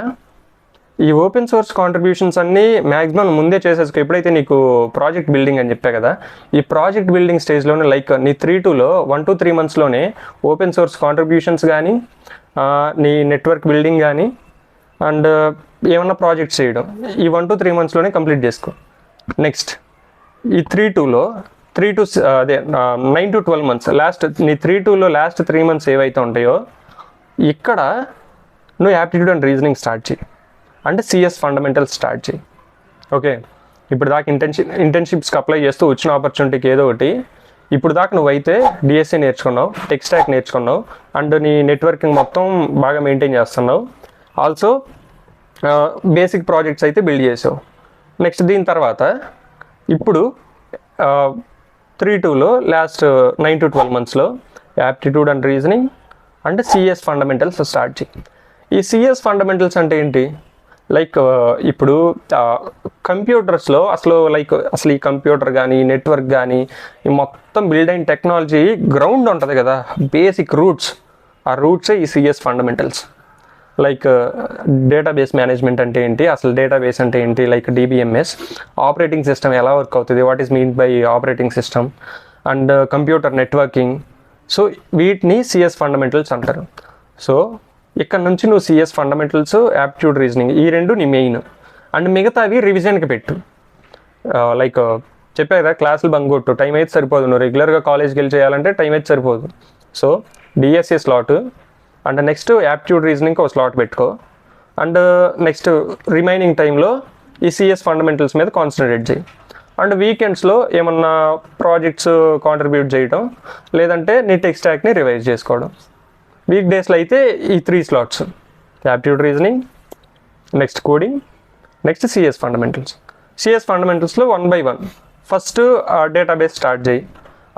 ఈ ఓపెన్ సోర్స్ కాంట్రిబ్యూషన్స్ అన్నీ మ్యాక్సిమం ముందే చేసేసుకో. ఎప్పుడైతే నీకు ప్రాజెక్ట్ బిల్డింగ్ అని చెప్పా కదా, ఈ ప్రాజెక్ట్ బిల్డింగ్ స్టేజ్లోనే లైక్ నీ 3-2లో 1-3 monthsలోనే ఓపెన్ సోర్స్ కాంట్రిబ్యూషన్స్ కానీ నీ నెట్వర్క్ బిల్డింగ్ కానీ అండ్ ఏమన్నా ప్రాజెక్ట్స్ చేయడం ఈ 1-3 monthsలోనే కంప్లీట్ చేసుకో. నెక్స్ట్ ఈ 3-2లో 9 to 12 months లాస్ట్ నీ 3-2లో లాస్ట్ 3 months ఏవైతే ఉంటాయో ఇక్కడ నువ్వు యాప్టిట్యూడ్ అండ్ రీజనింగ్ స్టార్ట్ చేయి అంటే CS ఫండమెంటల్స్ స్టార్ట్ చేయి. ఓకే? ఇప్పుడు దాకా ఇంటర్న్షిప్స్కి అప్లై చేస్తూ వచ్చిన ఆపర్చునిటీకి ఏదో ఒకటి. ఇప్పుడు దాకా నువ్వైతే డిఎస్ఏ నేర్చుకున్నావు, టెక్ స్టాక్ నేర్చుకున్నావు అండ్ నీ నెట్వర్కింగ్ మొత్తం బాగా మెయింటైన్ చేస్తున్నావు. ఆల్సో బేసిక్ ప్రాజెక్ట్స్ అయితే బిల్డ్ చేసావు. నెక్స్ట్ దీని తర్వాత ఇప్పుడు 3-2లో లాస్ట్ 9 to 12 monthsలో aptitude and reasoning and CS fundamentals start చేయి. ఈ CS ఫండమెంటల్స్ అంటే ఏంటి? లైక్ ఇప్పుడు కంప్యూటర్స్లో అసలు ఈ కంప్యూటర్ కానీ నెట్వర్క్ కానీ ఈ మొత్తం బిల్డ్ అయిన టెక్నాలజీ గ్రౌండ్ ఉంటుంది కదా, బేసిక్ రూట్స్, ఆ రూట్సే ఈ CS fundamentals. Like database management అంటే ఏంటి, అసలు డేటాబేస్ అంటే ఏంటి, లైక్ DBMS, ఆపరేటింగ్ సిస్టమ్ ఎలా వర్క్ అవుతుంది, what is mean by operating system and computer networking. So వీటిని CS ఫండమెంటల్స్ అంటారు. సో ఇక్కడ నుంచి నువ్వు CS ఫండమెంటల్స్, యాప్టిట్యూడ్, రీజనింగ్ ఈ రెండు నీ మెయిన్ అండ్ మిగతావి రివిజన్కి పెట్టు. లైక్ చెప్పా కదా క్లాసులు బంక్ కొట్టు, టైం అయితే సరిపోదు, నువ్వు రెగ్యులర్గా కాలేజ్కి వెళ్ళి చేయాలంటే టైం అయితే సరిపోదు. So DSA slot and next aptitude రీజనింగ్కి ఒక స్లాట్ పెట్టుకో అండ్ నెక్స్ట్ రిమైనింగ్ టైంలో ఈ CS ఫండమెంటల్స్ మీద కాన్సన్ట్రేట్ చేయి. అండ్ వీకెండ్స్లో ఏమన్నా ప్రాజెక్ట్స్ కాంట్రిబ్యూట్ చేయడం లేదంటే నీ టెక్ స్టాక్ని రివైజ్ చేసుకోవడం. వీక్ డేస్లో అయితే ఈ 3 slots aptitude, reasoning, next coding, next CS ఫండమెంటల్స్లో 1 by 1 ఫస్ట్ డేటాబేస్ స్టార్ట్ చేయి.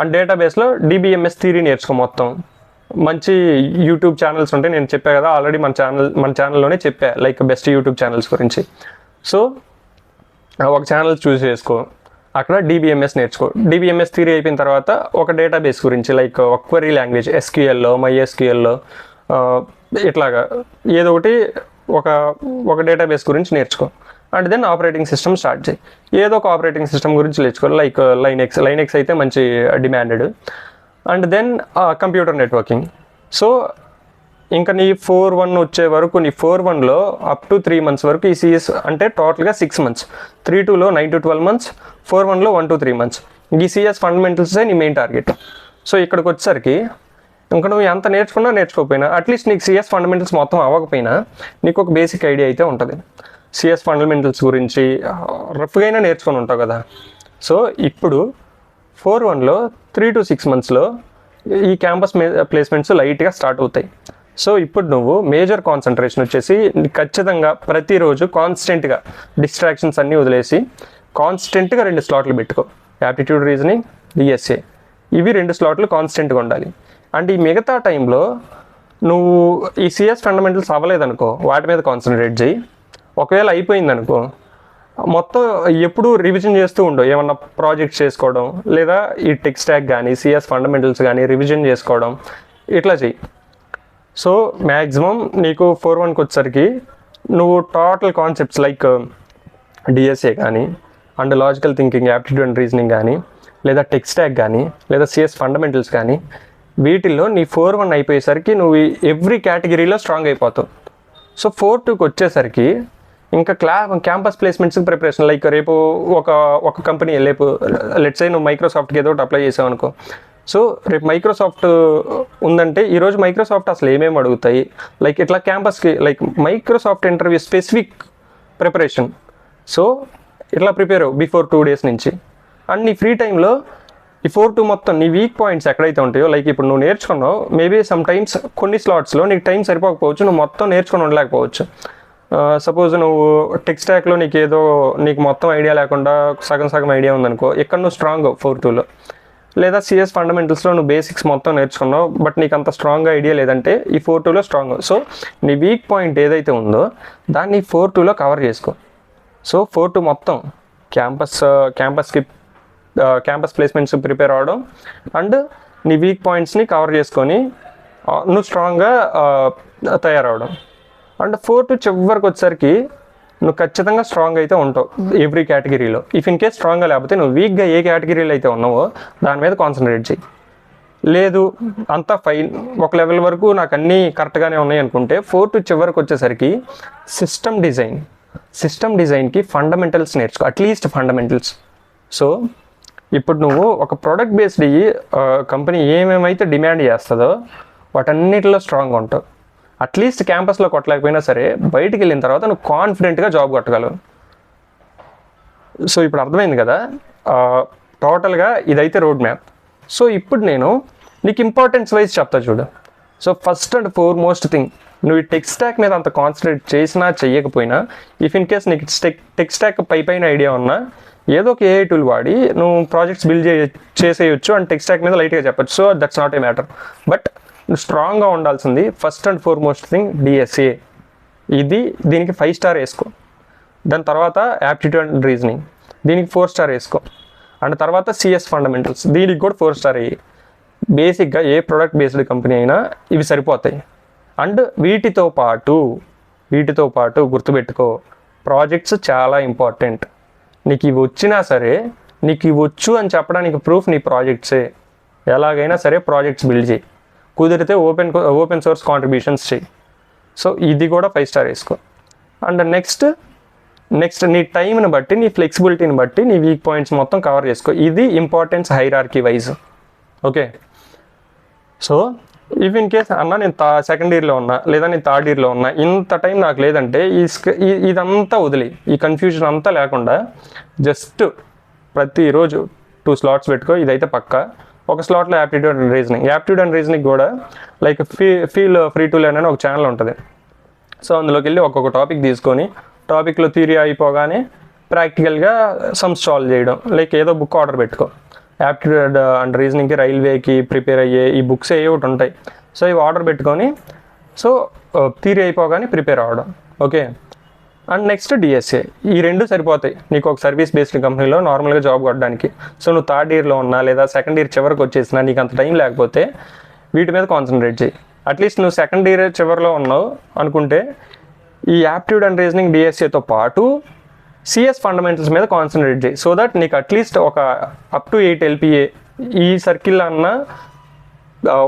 అండ్ డేటాబేస్లో డిబిఎంఎస్ థియరీ నేర్చుకో మొత్తం. మంచి యూట్యూబ్ ఛానల్స్ ఉంటాయి, నేను చెప్పా కదా ఆల్రెడీ మన ఛానల్లోనే చెప్పా, లైక్ బెస్ట్ యూట్యూబ్ ఛానల్స్ గురించి. సో ఒక ఛానల్ చూస్ చేసుకో, అక్కడ డిబిఎంఎస్ నేర్చుకో. డిబిఎంఎస్ థియరీ అయిపోయిన తర్వాత ఒక డేటాబేస్ గురించి, లైక్ ఒక క్వరీ లాంగ్వేజ్ ఎస్క్యూఎల్లో, MySQLలో ఇట్లాగా ఏదో ఒకటి ఒక డేటాబేస్ గురించి నేర్చుకో. And then operating system start చేయి. ఏదో ఒక ఆపరేటింగ్ సిస్టమ్ గురించి నేర్చుకో, లైక్ లైనెక్స్ అయితే మంచి demanded. And then computer networking. So ఇంకా నీ 4-1 వచ్చే వరకు, నీ 4-1లో అప్ టు 3 months వరకు ఈ సిఎస్ అంటే టోటల్గా 6 months, 3-2లో 9 to 12 months, 4-1లో 1 to 3 months. ఈ సిఎస్ ఫండమెంటల్సే నీ మెయిన్ టార్గెట్. సో ఇక్కడికి వచ్చేసరికి ఇంకా నువ్వు ఎంత నేర్చుకోకపోయినా అట్లీస్ట్ నీకు సిఎస్ ఫండమెంటల్స్ మొత్తం అవ్వకపోయినా నీకు ఒక బేసిక్ ఐడియా అయితే ఉంటుంది. సిఎస్ ఫండమెంటల్స్ గురించి రఫ్గా అయినా నేర్చుకొని ఉంటావు కదా. సో ఇప్పుడు 4-1లో 3 to 6 monthsలో ఈ క్యాంపస్ ప్లేస్మెంట్స్ లైట్గా స్టార్ట్ అవుతాయి. సో ఇప్పుడు నువ్వు మేజర్ కాన్సన్ట్రేషన్ వచ్చేసి ఖచ్చితంగా ప్రతిరోజు కాన్స్టెంట్గా డిస్ట్రాక్షన్స్ అన్నీ వదిలేసి కాన్స్టెంట్గా 2 slots పెట్టుకో. యాప్టిట్యూడ్, రీజనింగ్, డిఎస్ఏ, ఇవి 2 slots కాన్స్టెంట్గా ఉండాలి. అండ్ ఈ మిగతా టైంలో నువ్వు ఈ సిఎస్ ఫండమెంటల్స్ అవ్వలేదనుకో, వాటి మీద కాన్సన్ట్రేట్ చేయి. ఒకవేళ అయిపోయిందనుకో, మొత్తం ఎప్పుడు రివిజన్ చేస్తూ ఉండవు, ఏమన్నా ప్రాజెక్ట్స్ చేసుకోవడం, లేదా ఈ టెక్ స్టాక్ కానీ సిఎస్ ఫండమెంటల్స్ కానీ రివిజన్ చేసుకోవడం, ఇట్లా చెయ్యి. సో మ్యాక్సిమం నీకు 4-1కి వచ్చేసరికి నువ్వు టోటల్ కాన్సెప్ట్స్ లైక్ డిఎస్ఏ కానీ, and logical thinking, aptitude and reasoning కానీ, లేదా టెక్ స్టాక్ కానీ, లేదా సిఎస్ ఫండమెంటల్స్ కానీ, వీటిల్లో నీ 4-1 అయిపోయేసరికి నువ్వు ఎవ్రీ కేటగిరీలో స్ట్రాంగ్ అయిపోతావు. సో 4-2కి వచ్చేసరికి ఇంకా క్యాంపస్ ప్లేస్మెంట్స్కి ప్రిపరేషన్, లైక్ రేపు ఒక కంపెనీ, రేపు లెట్స్ సే నువ్వు మైక్రోసాఫ్ట్కి ఏదో ఒకటి అప్లై చేసావు అనుకో. సో రేపు మైక్రోసాఫ్ట్ ఉందంటే ఈరోజు మైక్రోసాఫ్ట్ అసలు ఏమేమి అడుగుతాయి, లైక్ ఇట్లా క్యాంపస్కి like Microsoft interview specific preparation. So ఇట్లా ప్రిపేర్ అవ్వు బిఫోర్ 2 days నుంచి. అండ్ నీ ఫ్రీ టైంలో ఈ 4-2 మొత్తం నీ వీక్ పాయింట్స్ ఎక్కడైతే ఉంటాయో, లైక్ ఇప్పుడు నువ్వు నేర్చుకున్నావు, మేబీ సమ్ టైమ్స్ కొన్ని స్లాట్స్లో నీకు టైం సరిపోకపోవచ్చు, నువ్వు మొత్తం నేర్చుకొని ఉండలేకపోవచ్చు. సపోజ్ నువ్వు టెక్ స్టాక్లో నీకు మొత్తం ఐడియా లేకుండా సగం ఐడియా ఉందనుకో, ఇక్కడ నువ్వు స్ట్రాంగ్ 4-2లో. లేదా సిఎస్ ఫండమెంటల్స్లో నువ్వు బేసిక్స్ మొత్తం నేర్చుకున్నావు, బట్ నీకు అంత స్ట్రాంగ్గా ఐడియా లేదంటే ఈ 4-2లో స్ట్రాంగ్. సో నీ వీక్ పాయింట్ ఏదైతే ఉందో దాన్ని 4-2లో కవర్ చేసుకో. సో 4-2 మొత్తం క్యాంపస్ ప్లేస్మెంట్స్ ప్రిపేర్ అవ్వడం, అండ్ నీ వీక్ పాయింట్స్ని కవర్ చేసుకొని నువ్వు స్ట్రాంగ్గా తయారవడం. అండ్ 4-2 చివరికి వచ్చేసరికి నువ్వు ఖచ్చితంగా స్ట్రాంగ్ అయితే ఉంటావు ఎవ్రీ కేటగిరీలో. ఇఫ్ ఇన్ కేస్ స్ట్రాంగ్గా లేకపోతే నువ్వు వీక్గా ఏ కేటగిరీలో అయితే ఉన్నావో దాని మీద కాన్సన్ట్రేట్ చేయి. లేదు అంతా ఫైన్, ఒక లెవెల్ వరకు నాకు అన్నీ కరెక్ట్గానే ఉన్నాయి అనుకుంటే 4-2 చివరికి వచ్చేసరికి సిస్టమ్ డిజైన్కి ఫండమెంటల్స్ నేర్చుకో, అట్లీస్ట్ ఫండమెంటల్స్. సో ఇప్పుడు నువ్వు ఒక ప్రోడక్ట్ బేస్డ్ కంపెనీ ఏమేమైతే డిమాండ్ చేస్తుందో వాటన్నిటిలో స్ట్రాంగ్గా ఉంటావు. అట్లీస్ట్ క్యాంపస్లో కొట్టలేకపోయినా సరే బయటికి వెళ్ళిన తర్వాత నువ్వు కాన్ఫిడెంట్గా జాబ్ కొట్టగలవు. సో ఇప్పుడు అర్థమైంది కదా టోటల్గా ఇదైతే రోడ్ మ్యాప్. సో ఇప్పుడు నేను నీకు ఇంపార్టెన్స్ వైజ్ చెప్తా చూడు. So first and foremost thing, నువ్వు ఈ టెక్ స్టాక్ మీద అంత కాన్సన్ట్రేట్ చేసినా చెయ్యకపోయినా, ఇఫ్ ఇన్ కేస్ నీకు టెక్ స్టాక్ పైన ఐడియా ఉన్నా, ఏదో ఒక ఏఐ టూల్ వాడి నువ్వు ప్రాజెక్ట్స్ బిల్డ్ చేసేయచ్చు అండ్ టెక్ స్టాక్ మీద లైట్గా చెప్పచ్చు. So that's not a matter. But నువ్వు స్ట్రాంగ్గా ఉండాల్సింది first and foremost thing DSA. దీనికి 5 star వేసుకో. దాని తర్వాత యాప్టిట్యూడ్ అండ్ రీజనింగ్, దీనికి 4 star వేసుకో. అండ్ తర్వాత సిఎస్ ఫండమెంటల్స్, దీనికి కూడా 4 star వేయి. బేసిక్గా ఏ ప్రోడక్ట్ బేస్డ్ కంపెనీ అయినా ఇవి సరిపోతాయి. అండ్ వీటితో పాటు గుర్తుపెట్టుకో, ప్రాజెక్ట్స్ చాలా ఇంపార్టెంట్. నీకు ఇవి వచ్చినా సరే, నీకు ఇవి వచ్చు అని చెప్పడానికి ప్రూఫ్ నీ ప్రాజెక్ట్సే. ఎలాగైనా సరే ప్రాజెక్ట్స్ బిల్డ్ చేయి, కుదిరితే ఓపెన్ సోర్స్ కాంట్రిబ్యూషన్స్ చేయి. సో ఇది కూడా 5 star వేసుకో. అండ్ నెక్స్ట్ నీ టైంని బట్టి, నీ ఫ్లెక్సిబిలిటీని బట్టి నీ వీక్ పాయింట్స్ మొత్తం కవర్ చేసుకో. ఇది importance hierarchy wise. Okay. So if in case అన్న నేను సెకండ్ ఇయర్లో ఉన్నా, లేదా నేను థర్డ్ ఇయర్లో ఉన్నా, ఇంత టైం నాకు లేదంటే ఇదంతా వదిలి, ఈ కన్ఫ్యూజన్ అంతా లేకుండా జస్ట్ ప్రతిరోజు 2 slots పెట్టుకో. ఇదైతే పక్కా. ఒక స్లాట్లో యాప్టిట్యూడ్ అండ్ రీజనింగ్ కూడా like feel free to learn అని ఒక ఛానల్ ఉంటుంది. సో అందులోకి వెళ్ళి ఒక్కొక్క టాపిక్ తీసుకొని టాపిక్లో థియరీ అయిపోగానే ప్రాక్టికల్గా సమ్స్ సాల్వ్ చేయడం. లైక్ ఏదో బుక్ ఆర్డర్ పెట్టుకో, యాప్టిట్యూడ్ అండ్ రీజనింగ్కి, రైల్వేకి ప్రిపేర్ అయ్యే ఈ బుక్స్ ఏ ఒకటి ఉంటాయి. సో ఇవి ఆర్డర్ పెట్టుకొని సో థియరీ అయిపోగానే ప్రిపేర్ అవ్వడం. ఓకే. And next DSA. ఈ రెండు సరిపోతాయి నీకు ఒక సర్వీస్ బేస్డ్ కంపెనీలో నార్మల్గా జాబ్ కొట్టడానికి. సో నువ్వు థర్డ్ ఇయర్లో ఉన్నా లేదా సెకండ్ ఇయర్ చివరికి వచ్చేసినా నీకు అంత టైం లేకపోతే వీటి మీద కాన్సన్ట్రేట్ చేయి. అట్లీస్ట్ నువ్వు సెకండ్ ఇయర్ చివరిలో ఉన్నావు అనుకుంటే ఈ యాప్టిట్యూడ్ అండ్ రీజనింగ్ డిఎస్ఏతో పాటు సిఎస్ ఫండమెంటల్స్ మీద కాన్సన్ట్రేట్ చేయి. సో దట్ నీకు అట్లీస్ట్ ఒక అప్ టు 8 LPA ఈ సర్కిల్ అన్నా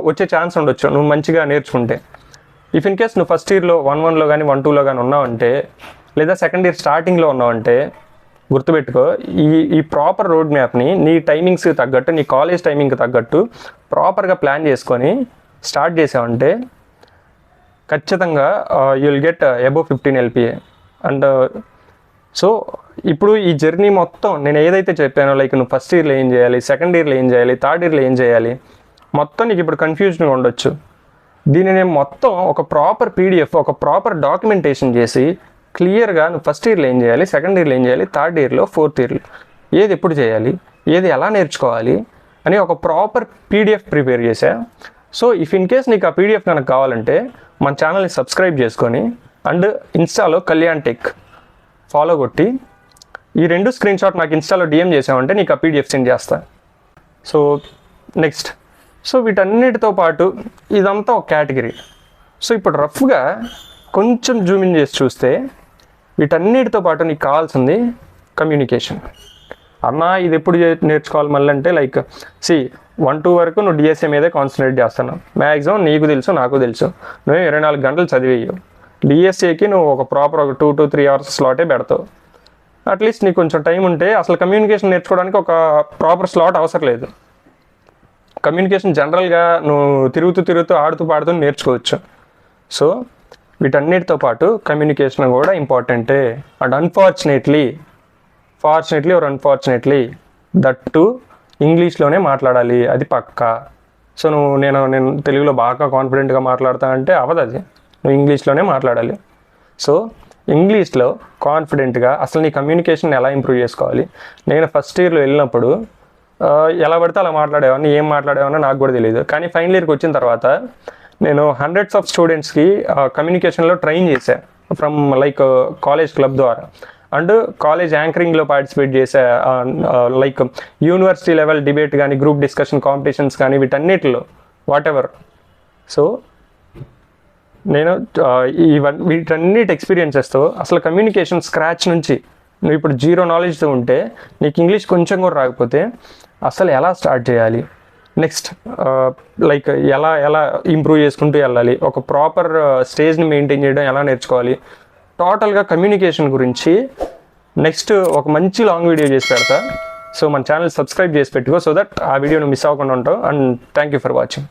వచ్చే ఛాన్స్ ఉండొచ్చు నువ్వు మంచిగా నేర్చుకుంటే. ఇఫ్ ఇన్ కేస్ నువ్వు ఫస్ట్ ఇయర్లో 1-1లో కానీ 1-2లో కానీ ఉన్నావంటే, లేదా సెకండ్ ఇయర్ స్టార్టింగ్లో ఉన్నావంటే గుర్తుపెట్టుకో, ఈ ప్రాపర్ రోడ్ మ్యాప్ని నీ టైమింగ్స్కి తగ్గట్టు, నీ కాలేజ్ టైమింగ్కి తగ్గట్టు ప్రాపర్గా ప్లాన్ చేసుకొని స్టార్ట్ చేసావంటే ఖచ్చితంగా you will get above 15 LPA. And so ఇప్పుడు ఈ జర్నీ మొత్తం నేను ఏదైతే చెప్పానో, లైక్ నువ్వు ఫస్ట్ ఇయర్లో ఏం చేయాలి, సెకండ్ ఇయర్లో ఏం చేయాలి, థర్డ్ ఇయర్లో ఏం చేయాలి, మొత్తం నీకు ఇప్పుడు కన్ఫ్యూజన్గా ఉండొచ్చు. దీన్ని నేను మొత్తం ఒక ప్రాపర్ PDF, ఒక ప్రాపర్ డాక్యుమెంటేషన్ చేసి క్లియర్గా నువ్వు ఫస్ట్ ఇయర్లో ఏం చేయాలి, సెకండ్ ఇయర్లో ఏం చేయాలి, థర్డ్ ఇయర్లో, ఫోర్త్ ఇయర్లో ఏది ఎప్పుడు చేయాలి, ఏది ఎలా నేర్చుకోవాలి అని ఒక ప్రాపర్ PDF ప్రిపేర్ చేశా. సో ఇఫ్ ఇన్ కేస్ నీకు ఆ PDF కనుక కావాలంటే మన ఛానల్ని సబ్స్క్రైబ్ చేసుకొని అండ్ ఇన్స్టాలో కళ్యాణ్ టెక్ ఫాలో కొట్టి ఈ 2 స్క్రీన్ షాట్ నాకు ఇన్స్టాలో DM చేసామంటే నీకు ఆ PDF సెండ్ చేస్తా. సో నెక్స్ట్, సో వీటన్నిటితో పాటు ఇదంతా ఒక కేటగిరీ. సో ఇప్పుడు రఫ్గా కొంచెం జూమ్ ఇన్ చేసి చూస్తే వీటన్నిటితో పాటు నీకు కావాల్సింది కమ్యూనికేషన్. అన్నా ఇది ఎప్పుడు నేర్చుకోవాలి మళ్ళీ అంటే, లైక్ 1-2 వరకు నువ్వు డిఎస్ఏ మీదే కాన్సన్ట్రేట్ చేస్తున్నావు. మ్యాక్సిమం నీకు తెలుసు, నాకు తెలుసు, నువ్వు 24 గంటలు చదివేయవు. డిఎస్ఏకి నువ్వు ఒక ప్రాపర్ ఒక 2 to 3 hours స్లాటే పెడతావు. అట్లీస్ట్ నీకు కొంచెం టైం ఉంటే అసలు కమ్యూనికేషన్ నేర్చుకోవడానికి ఒక ప్రాపర్ స్లాట్ అవసరం లేదు. కమ్యూనికేషన్ జనరల్గా నువ్వు తిరుగుతూ ఆడుతూ పాడుతూ నేర్చుకోవచ్చు. సో వీటన్నిటితో పాటు కమ్యూనికేషన్ కూడా ఇంపార్టెంటే. అండ్ అన్ఫార్చునేట్లీ దట్ టు ఇంగ్లీష్లోనే మాట్లాడాలి, అది పక్కా. సో నేను తెలుగులో బాగా కాన్ఫిడెంట్గా మాట్లాడతా అంటే అవ్వదు, అది నువ్వు ఇంగ్లీష్లోనే మాట్లాడాలి. సో ఇంగ్లీష్లో కాన్ఫిడెంట్గా అసలు నీ కమ్యూనికేషన్ ఎలా ఇంప్రూవ్ చేసుకోవాలి. నేను ఫస్ట్ ఇయర్లో వెళ్ళినప్పుడు ఎలా పడితే అలా మాట్లాడేవాడిని, ఏం మాట్లాడేవాడినో నాకు కూడా తెలియదు. కానీ ఫైనల్ ఇయర్కి వచ్చిన తర్వాత నేను హండ్రెడ్స్ ఆఫ్ స్టూడెంట్స్కి కమ్యూనికేషన్లో ట్రైన్ చేశాను ఫ్రమ్ లైక్ కాలేజ్ క్లబ్ ద్వారా. అండ్ కాలేజ్ యాంకరింగ్లో పార్టిసిపేట్ చేసా, లైక్ యూనివర్సిటీ లెవెల్ డిబేట్ కానీ, గ్రూప్ డిస్కషన్ కాంపిటీషన్స్ కానీ, వీటన్నిటిలో వాట్ ఎవర్. సో నేను వీటన్నిటి ఎక్స్పీరియన్సెస్తో అసలు కమ్యూనికేషన్ స్క్రాచ్ నుంచి నువ్వు ఇప్పుడు 0 నాలెడ్జ్తో ఉంటే, నీకు ఇంగ్లీష్ కొంచెం కూడా రాకపోతే అసలు ఎలా స్టార్ట్ చేయాలి, నెక్స్ట్ లైక్ ఎలా ఇంప్రూవ్ చేసుకుంటూ వెళ్ళాలి, ఒక ప్రాపర్ స్టేజ్ని మెయింటైన్ చేయడం ఎలా నేర్చుకోవాలి, టోటల్గా కమ్యూనికేషన్ గురించి నెక్స్ట్ ఒక మంచి లాంగ్ వీడియో చేసి పెడతా. సో మన ఛానల్ సబ్స్క్రైబ్ చేసి పెట్టుకో, సో దట్ ఆ వీడియోను మిస్ అవ్వకుండా ఉంటావు. And thank you for watching.